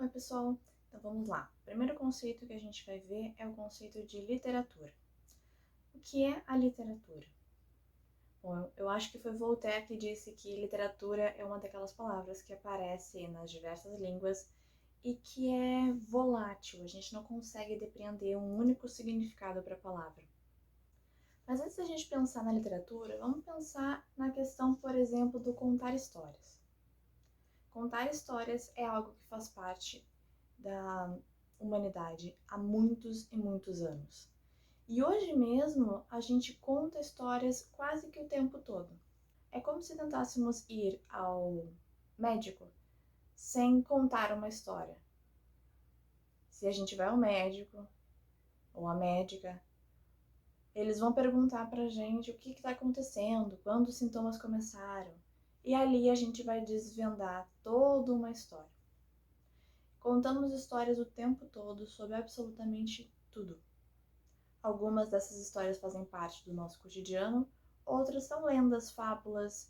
Oi, pessoal! Então vamos lá. O primeiro conceito que a gente vai ver é o conceito de literatura. O que é a literatura? Bom, eu acho que foi Voltaire que disse que literatura é uma daquelas palavras que aparece nas diversas línguas e que é volátil, a gente não consegue depreender um único significado para a palavra. Mas antes da gente pensar na literatura, vamos pensar na questão, por exemplo, do contar histórias. Contar histórias é algo que faz parte da humanidade há muitos e muitos anos. E hoje mesmo a gente conta histórias quase que o tempo todo. É como se tentássemos ir ao médico sem contar uma história. Se a gente vai ao médico ou à médica, eles vão perguntar pra gente o que está acontecendo, quando os sintomas começaram. E ali a gente vai desvendar toda uma história. Contamos histórias o tempo todo sobre absolutamente tudo. Algumas dessas histórias fazem parte do nosso cotidiano, outras são lendas, fábulas,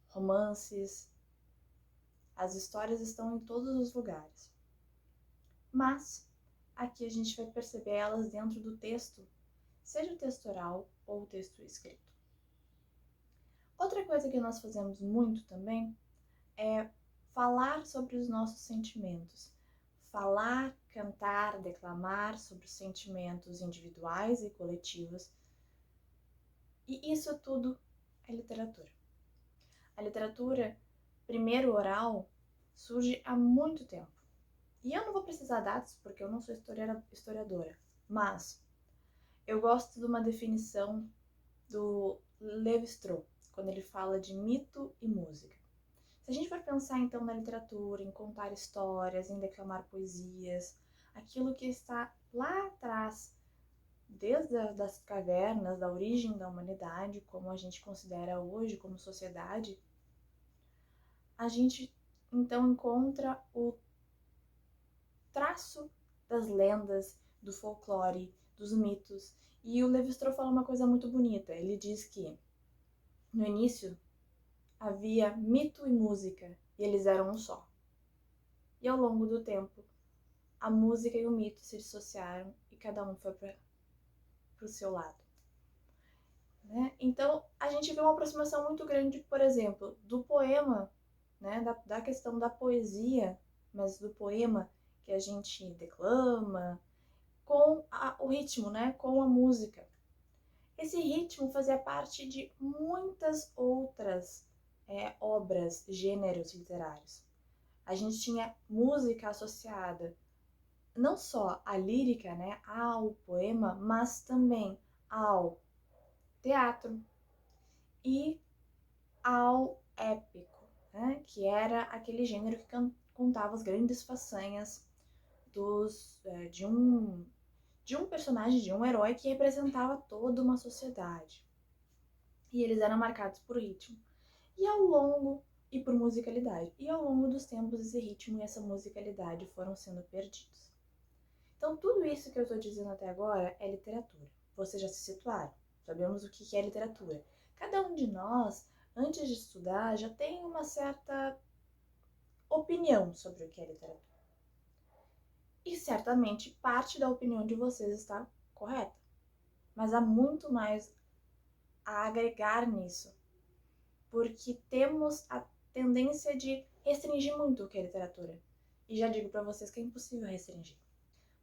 romances. As histórias estão em todos os lugares. Mas aqui a gente vai perceber elas dentro do texto, seja o texto oral ou o texto escrito. Outra coisa que nós fazemos muito também é falar sobre os nossos sentimentos. Falar, cantar, declamar sobre os sentimentos individuais e coletivos. E isso tudo é literatura. A literatura, primeiro oral, surge há muito tempo. E eu não vou precisar dados porque eu não sou historiadora, mas eu gosto de uma definição do Lévi-Strauss, quando ele fala de mito e música. Se a gente for pensar então na literatura, em contar histórias, em declamar poesias, aquilo que está lá atrás, desde as cavernas, da origem da humanidade, como a gente considera hoje como sociedade, a gente então encontra o traço das lendas, do folclore, dos mitos. E o Lévi-Strauss fala uma coisa muito bonita. Ele diz que no início havia mito e música, e eles eram um só. E ao longo do tempo, a música e o mito se dissociaram e cada um foi para o seu lado. Né? Então, a gente vê uma aproximação muito grande, por exemplo, do poema, né? da questão da poesia, mas do poema que a gente declama, com o ritmo, né? Com a música. Esse ritmo fazia parte de muitas outras obras, gêneros literários. A gente tinha música associada não só à lírica, né, ao poema, mas também ao teatro e ao épico, né, que era aquele gênero que contava as grandes façanhas de um personagem, de um herói que representava toda uma sociedade. E eles eram marcados por ritmo. E por musicalidade. E ao longo dos tempos, esse ritmo e essa musicalidade foram sendo perdidos. Então, tudo isso que eu estou dizendo até agora é literatura. Vocês já se situaram? Sabemos o que é literatura. Cada um de nós, antes de estudar, já tem uma certa opinião sobre o que é literatura. E certamente parte da opinião de vocês está correta. Mas há muito mais a agregar nisso. Porque temos a tendência de restringir muito o que é literatura. E já digo para vocês que é impossível restringir.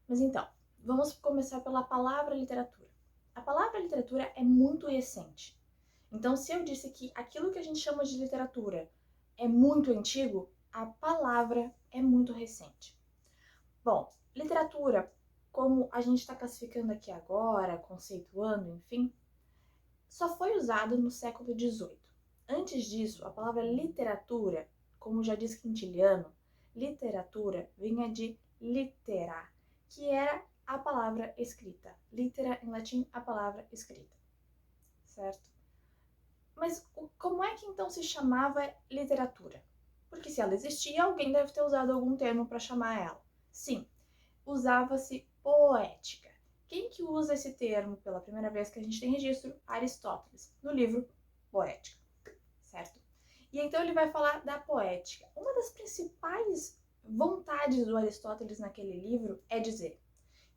Mas então, vamos começar pela palavra literatura. A palavra literatura é muito recente. Então, se eu disse que aquilo que a gente chama de literatura é muito antigo, a palavra é muito recente. Bom, literatura, como a gente está classificando aqui agora, conceituando, enfim, só foi usado no século XVIII. Antes disso, a palavra literatura, como já diz Quintiliano, literatura vinha de litera, que era a palavra escrita. Litera, em latim, a palavra escrita. Certo? Mas como é que então se chamava literatura? Porque se ela existia, alguém deve ter usado algum termo para chamar ela. Sim, usava-se poética. Quem que usa esse termo pela primeira vez que a gente tem registro? Aristóteles, no livro Poética, certo? E então ele vai falar da poética. Uma das principais vontade do Aristóteles naquele livro é dizer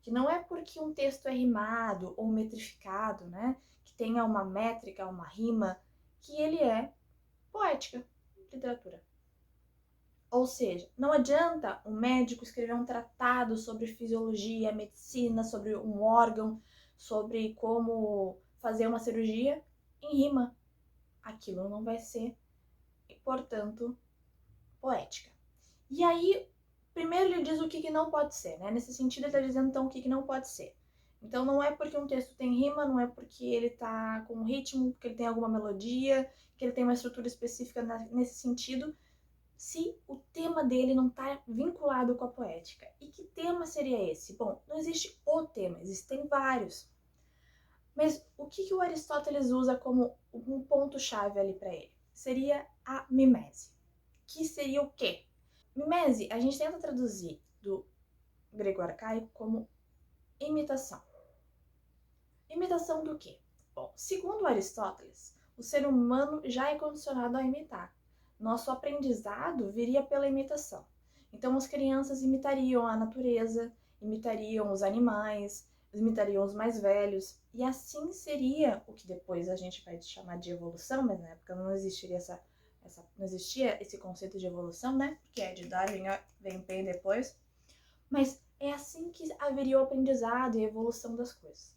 que não é porque um texto é rimado ou metrificado, né, que tenha uma métrica, uma rima, que ele é poética, literatura. Ou seja, não adianta um médico escrever um tratado sobre fisiologia, medicina, sobre um órgão, sobre como fazer uma cirurgia em rima. Aquilo não vai ser, portanto, poética. E aí, primeiro ele diz o que não pode ser, né? Nesse sentido, ele está dizendo então o que não pode ser. Então, não é porque um texto tem rima, não é porque ele está com um ritmo, porque ele tem alguma melodia, que ele tem uma estrutura específica nesse sentido, se o tema dele não está vinculado com a poética. E que tema seria esse? Bom, não existe o tema, existem vários. Mas o que o Aristóteles usa como um ponto-chave ali para ele? Seria a mimese. Que seria o quê? Mimese, a gente tenta traduzir do grego arcaico como imitação. Imitação do quê? Bom, segundo Aristóteles, o ser humano já é condicionado a imitar. Nosso aprendizado viria pela imitação. Então, as crianças imitariam a natureza, imitariam os animais, imitariam os mais velhos, e assim seria o que depois a gente vai chamar de evolução, mas na época não existiria não existia esse conceito de evolução, né? Porque é de Darwin, vem bem depois. Mas é assim que haveria o aprendizado e a evolução das coisas,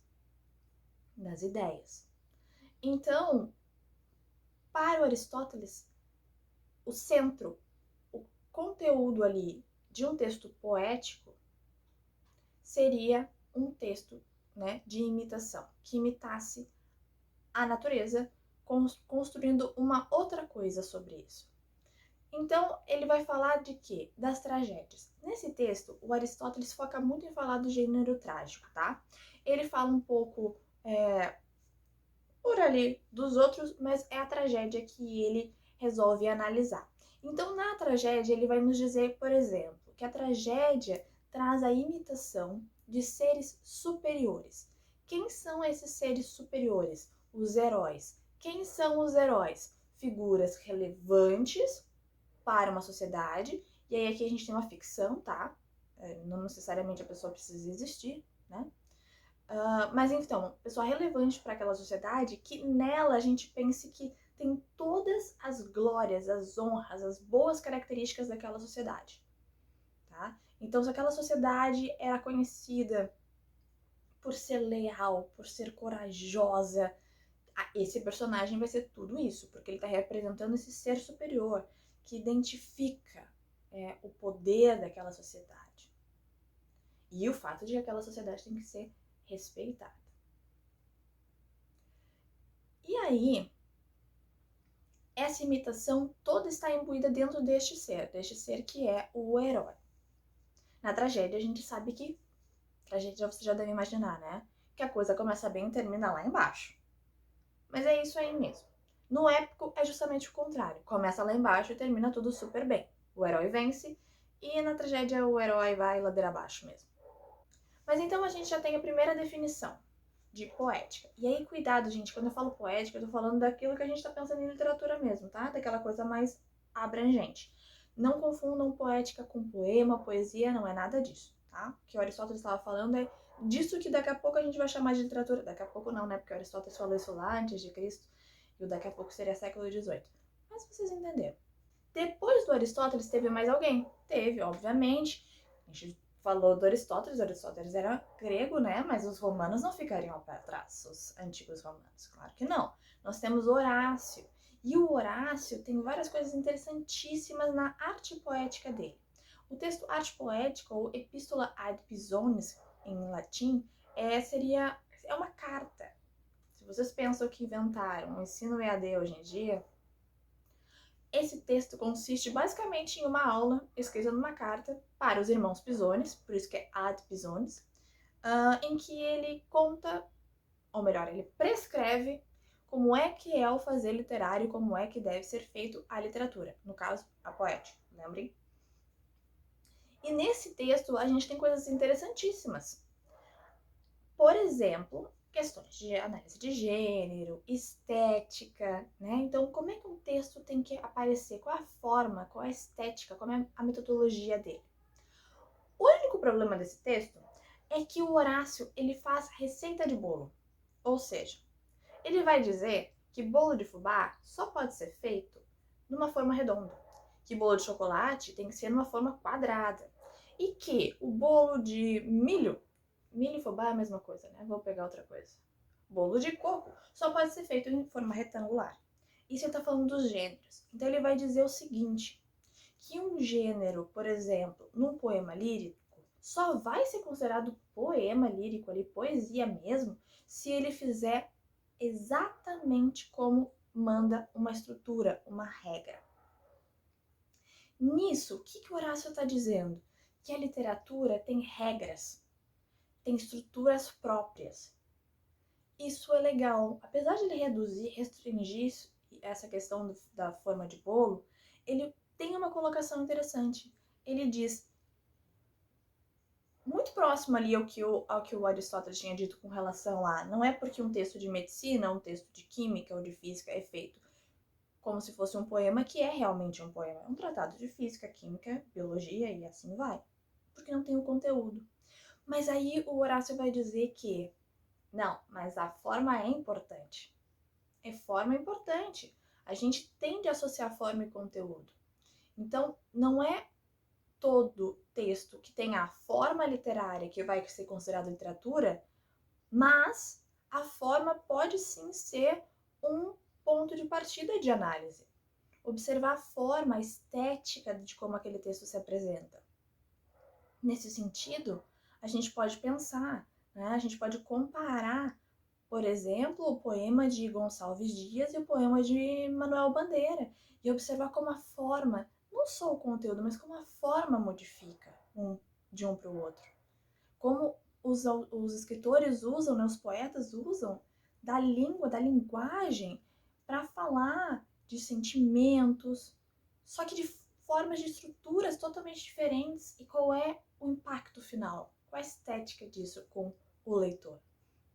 das ideias. Então, para o Aristóteles, o centro, o conteúdo ali de um texto poético seria um texto, né, de imitação, que imitasse a natureza, construindo uma outra coisa sobre isso. Então, ele vai falar de quê? Das tragédias. Nesse texto, o Aristóteles foca muito em falar do gênero trágico, tá? Ele fala um pouco por ali dos outros, mas é a tragédia que ele resolve analisar. Então, na tragédia, ele vai nos dizer, por exemplo, que a tragédia traz a imitação de seres superiores. Quem são esses seres superiores? Os heróis. Quem são os heróis? Figuras relevantes para uma sociedade, e aí aqui a gente tem uma ficção, tá? Não necessariamente a pessoa precisa existir, né? Mas então, pessoa relevante para aquela sociedade, que nela a gente pense que tem todas as glórias, as honras, as boas características daquela sociedade, tá? Então, se aquela sociedade era conhecida por ser leal, por ser corajosa, esse personagem vai ser tudo isso, porque ele está representando esse ser superior que identifica o poder daquela sociedade. E o fato de que aquela sociedade tem que ser respeitada. E aí, essa imitação toda está imbuída dentro deste ser que é o herói. Na tragédia, a gente sabe que, tragédia você já deve imaginar, né? Que a coisa começa bem e termina lá embaixo. Mas é isso aí mesmo. No épico é justamente o contrário. Começa lá embaixo e termina tudo super bem. O herói vence e na tragédia o herói vai ladeira abaixo mesmo. Mas então a gente já tem a primeira definição de poética. E aí, cuidado, gente, quando eu falo poética, eu tô falando daquilo que a gente tá pensando em literatura mesmo, tá? Daquela coisa mais abrangente. Não confundam poética com poema, poesia, não é nada disso, tá? O que o Aristóteles estava falando é disso que daqui a pouco a gente vai chamar de literatura. Daqui a pouco não, né? Porque o Aristóteles falou isso lá antes de Cristo, e o daqui a pouco seria século XVIII. Mas vocês entenderam. Depois do Aristóteles teve mais alguém? Teve, obviamente. A gente falou do Aristóteles era grego, né? Mas os romanos não ficariam para trás, os antigos romanos, claro que não. Nós temos Horácio, e o Horácio tem várias coisas interessantíssimas na arte poética dele. O texto Arte Poética, ou Epístola ad Pisones, em latim, é uma carta. Se vocês pensam que inventaram o ensino EAD hoje em dia, esse texto consiste basicamente em uma aula escrita numa carta para os irmãos Pisones, por isso que é ad Pisones, em que ele conta, ou melhor, ele prescreve como é que é o fazer literário, como é que deve ser feito a literatura, no caso, a poética, lembrem? E nesse texto a gente tem coisas interessantíssimas. Por exemplo, questões de análise de gênero, estética, né? Então, como é que um texto tem que aparecer? Qual a forma, qual a estética, qual é a metodologia dele? O único problema desse texto é que o Horácio, ele faz receita de bolo. Ou seja, ele vai dizer que bolo de fubá só pode ser feito numa forma redonda, que bolo de chocolate tem que ser numa forma quadrada, e que o bolo de milho e fubá é a mesma coisa, né? Vou pegar outra coisa. Bolo de coco só pode ser feito em forma retangular. Isso ele está falando dos gêneros. Então ele vai dizer o seguinte, que um gênero, por exemplo, num poema lírico, só vai ser considerado poema lírico ali, poesia mesmo, se ele fizer exatamente como manda uma estrutura, uma regra. Nisso, o que o Horácio está dizendo? Que a literatura tem regras, tem estruturas próprias. Isso é legal. Apesar de ele restringir essa questão da forma de bolo, ele tem uma colocação interessante. Ele diz, muito próximo ali ao que o Aristóteles tinha dito com relação a não é porque um texto de medicina, um texto de química ou de física é feito como se fosse um poema, que é realmente um poema. É um tratado de física, química, biologia e assim vai. Porque não tem o conteúdo. Mas aí o Horácio vai dizer que não, mas a forma é importante. Forma é importante. A gente tende a associar forma e conteúdo. Então, não é todo texto que tem a forma literária que vai ser considerado literatura, mas a forma pode sim ser um ponto de partida de análise. Observar a forma, a estética de como aquele texto se apresenta. Nesse sentido, a gente pode pensar, né? A gente pode comparar, por exemplo, o poema de Gonçalves Dias e o poema de Manuel Bandeira e observar como a forma, não só o conteúdo, mas como a forma modifica de um para o outro. Como os escritores usam, né, os poetas usam da língua, da linguagem para falar de sentimentos, só que de formas de estruturas totalmente diferentes. E qual é o impacto final? Qual a estética disso com o leitor?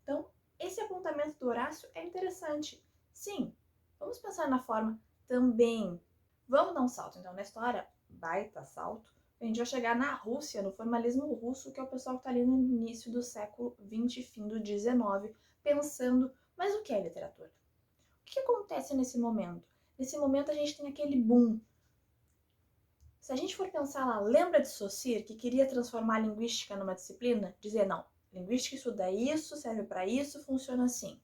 Então, esse apontamento do Horácio é interessante. Sim, vamos pensar na forma também. Vamos dar um salto, então, na história, baita salto. A gente vai chegar na Rússia, no formalismo russo, que é o pessoal que está ali no início do século XX, fim do XIX, pensando, mas o que é literatura? O que acontece nesse momento? Nesse momento a gente tem aquele boom. Se a gente for pensar lá, lembra de Saussure, que queria transformar a linguística numa disciplina? Dizer, não, linguística estuda isso, serve para isso, funciona assim.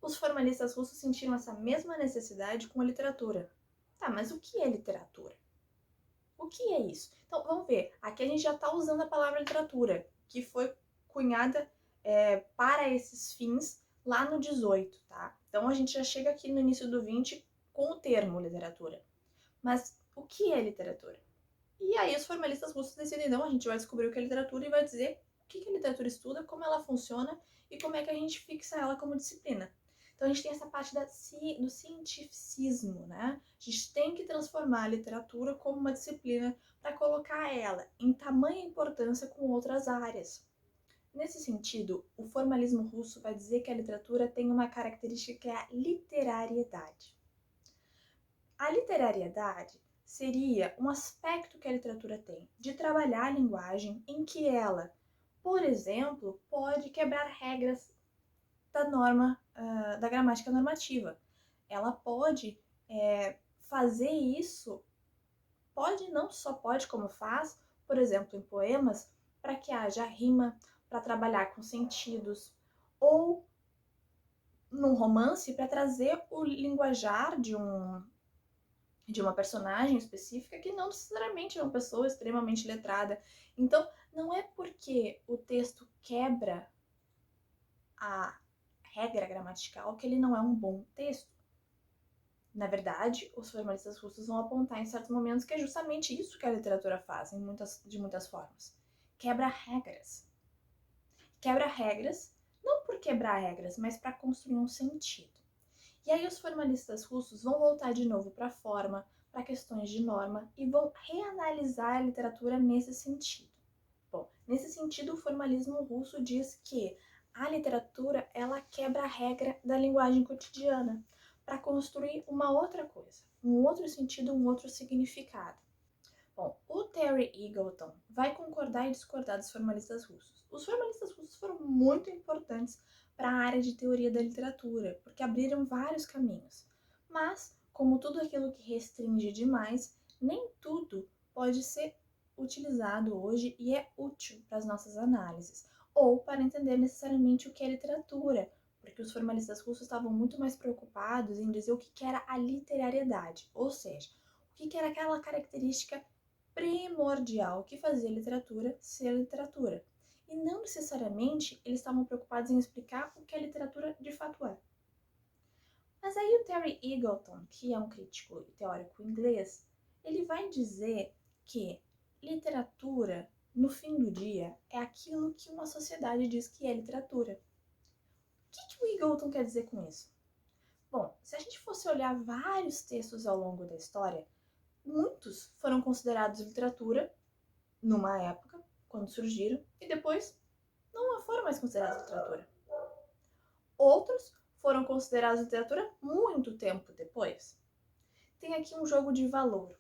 Os formalistas russos sentiram essa mesma necessidade com a literatura. Tá, mas o que é literatura? O que é isso? Então, vamos ver. Aqui a gente já está usando a palavra literatura, que foi cunhada para esses fins lá no 18, tá? Então, a gente já chega aqui no início do 20 com o termo literatura. Mas o que é literatura? E aí os formalistas russos decidem, não, a gente vai descobrir o que é literatura e vai dizer o que a literatura estuda, como ela funciona e como é que a gente fixa ela como disciplina. Então a gente tem essa parte do cientificismo, né? A gente tem que transformar a literatura como uma disciplina para colocar ela em tamanha importância com outras áreas. Nesse sentido, o formalismo russo vai dizer que a literatura tem uma característica que é a literariedade. A literariedade seria um aspecto que a literatura tem de trabalhar a linguagem em que ela, por exemplo, pode quebrar regras da norma, da gramática normativa. Ela pode fazer isso, pode, não só pode, como faz, por exemplo, em poemas, para que haja rima, para trabalhar com sentidos, ou num romance, para trazer o linguajar de uma personagem específica que não necessariamente é uma pessoa extremamente letrada. Então, não é porque o texto quebra a regra gramatical que ele não é um bom texto. Na verdade, os formalistas russos vão apontar em certos momentos que é justamente isso que a literatura faz, de muitas formas. Quebra regras. Quebra regras, não por quebrar regras, mas para construir um sentido. E aí os formalistas russos vão voltar de novo para a forma, para questões de norma e vão reanalisar a literatura nesse sentido. Bom, nesse sentido, o formalismo russo diz que A literatura, ela quebra a regra da linguagem cotidiana para construir uma outra coisa, um outro sentido, um outro significado. Bom, o Terry Eagleton vai concordar e discordar dos formalistas russos. Os formalistas russos foram muito importantes para a área de teoria da literatura, porque abriram vários caminhos. Mas, como tudo aquilo que restringe demais, nem tudo pode ser utilizado hoje e é útil para as nossas análises, ou para entender necessariamente o que é literatura, porque os formalistas russos estavam muito mais preocupados em dizer o que era a literariedade, ou seja, o que era aquela característica primordial que fazia a literatura ser literatura. E não necessariamente eles estavam preocupados em explicar o que a literatura de fato é. Mas aí o Terry Eagleton, que é um crítico e teórico inglês, ele vai dizer que literatura, no fim do dia, é aquilo que uma sociedade diz que é literatura. O que o Eagleton quer dizer com isso? Bom, se a gente fosse olhar vários textos ao longo da história, muitos foram considerados literatura numa época, quando surgiram, e depois não foram mais considerados literatura. Outros foram considerados literatura muito tempo depois. Tem aqui um jogo de valor.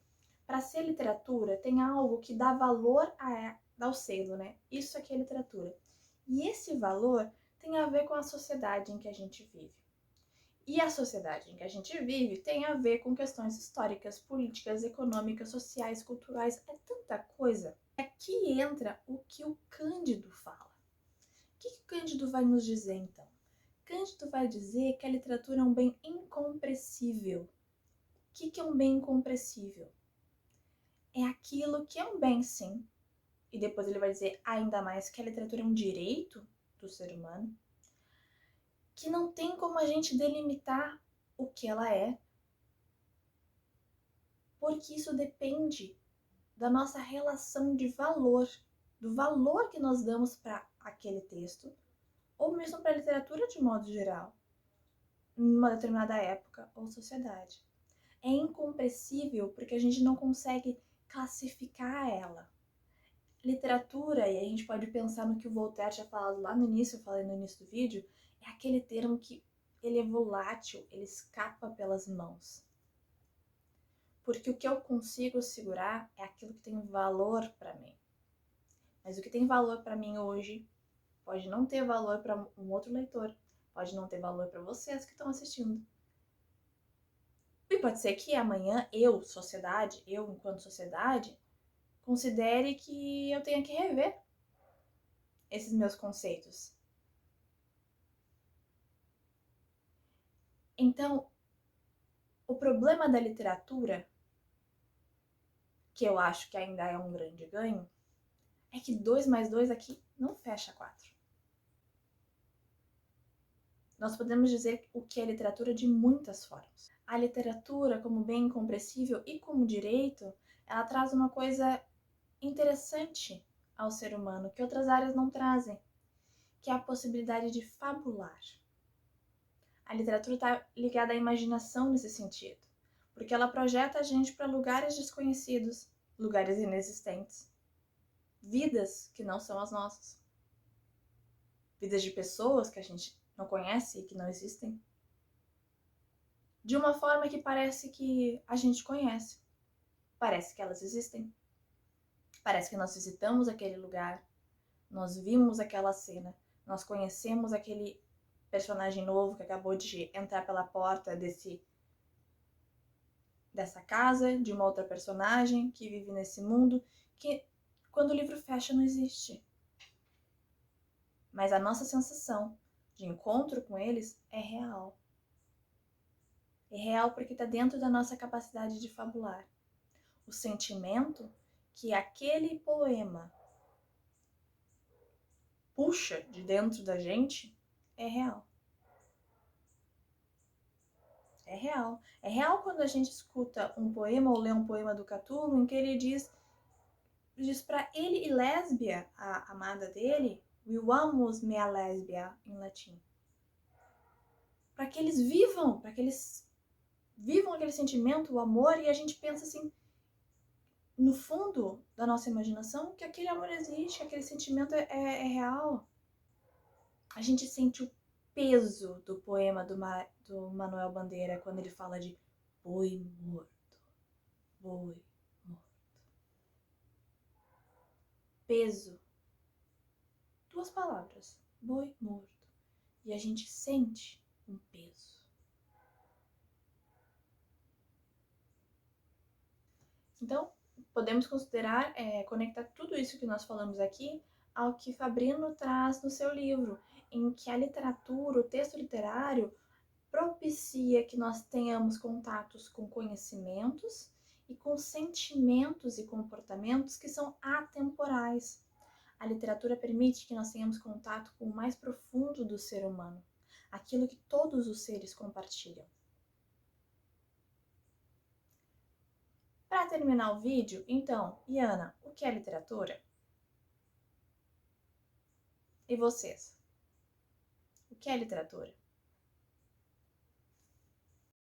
Para ser literatura, tem algo que dá valor ao selo, né? Isso aqui é literatura. E esse valor tem a ver com a sociedade em que a gente vive. E a sociedade em que a gente vive tem a ver com questões históricas, políticas, econômicas, sociais, culturais, é tanta coisa. Aqui entra o que o Cândido fala. O que o Cândido vai nos dizer, então? Cândido vai dizer que a literatura é um bem incompressível. O que é um bem incompressível? É aquilo que é um bem, sim. E depois ele vai dizer ainda mais que a literatura é um direito do ser humano, que não tem como a gente delimitar o que ela é, porque isso depende da nossa relação de valor, do valor que nós damos para aquele texto, ou mesmo para a literatura de modo geral, em uma determinada época ou sociedade. É incompressível porque a gente não consegue classificar ela. Literatura, e a gente pode pensar no que o Voltaire tinha falado lá no início, eu falei no início do vídeo, é aquele termo que ele é volátil, ele escapa pelas mãos. Porque o que eu consigo segurar é aquilo que tem valor para mim. Mas o que tem valor para mim hoje pode não ter valor para um outro leitor, pode não ter valor para vocês que estão assistindo. E pode ser que amanhã eu, enquanto sociedade, considere que eu tenha que rever esses meus conceitos. Então, o problema da literatura, que eu acho que ainda é um grande ganho, é que 2 mais 2 aqui não fecha 4. Nós podemos dizer o que é literatura de muitas formas. A literatura, como bem incompressível e como direito, ela traz uma coisa interessante ao ser humano que outras áreas não trazem, que é a possibilidade de fabular. A literatura está ligada à imaginação nesse sentido, porque ela projeta a gente para lugares desconhecidos, lugares inexistentes, vidas que não são as nossas, vidas de pessoas que a gente não conhece e que não existem, de uma forma que parece que a gente conhece, parece que elas existem, parece que nós visitamos aquele lugar, nós vimos aquela cena, nós conhecemos aquele personagem novo que acabou de entrar pela porta dessa casa, de uma outra personagem que vive nesse mundo, que quando o livro fecha não existe. Mas a nossa sensação de encontro com eles é real. É real porque está dentro da nossa capacidade de fabular. O sentimento que aquele poema puxa de dentro da gente é real. É real. É real quando a gente escuta um poema ou lê um poema do Cthulhu em que ele diz para ele e Lésbia, a amada dele, vivamos mea lesbia em latim. Para que eles vivam aquele sentimento, o amor, e a gente pensa assim, no fundo da nossa imaginação, que aquele amor existe, que aquele sentimento é real. A gente sente o peso do poema do Manuel Bandeira quando ele fala de boi morto, boi morto. Peso. Duas palavras, boi morto. E a gente sente um peso. Então, podemos considerar, conectar tudo isso que nós falamos aqui ao que Fabrino traz no seu livro, em que a literatura, o texto literário, propicia que nós tenhamos contatos com conhecimentos e com sentimentos e comportamentos que são atemporais. A literatura permite que nós tenhamos contato com o mais profundo do ser humano, aquilo que todos os seres compartilham. Para terminar o vídeo, então, Iana, o que é literatura? E vocês? O que é literatura?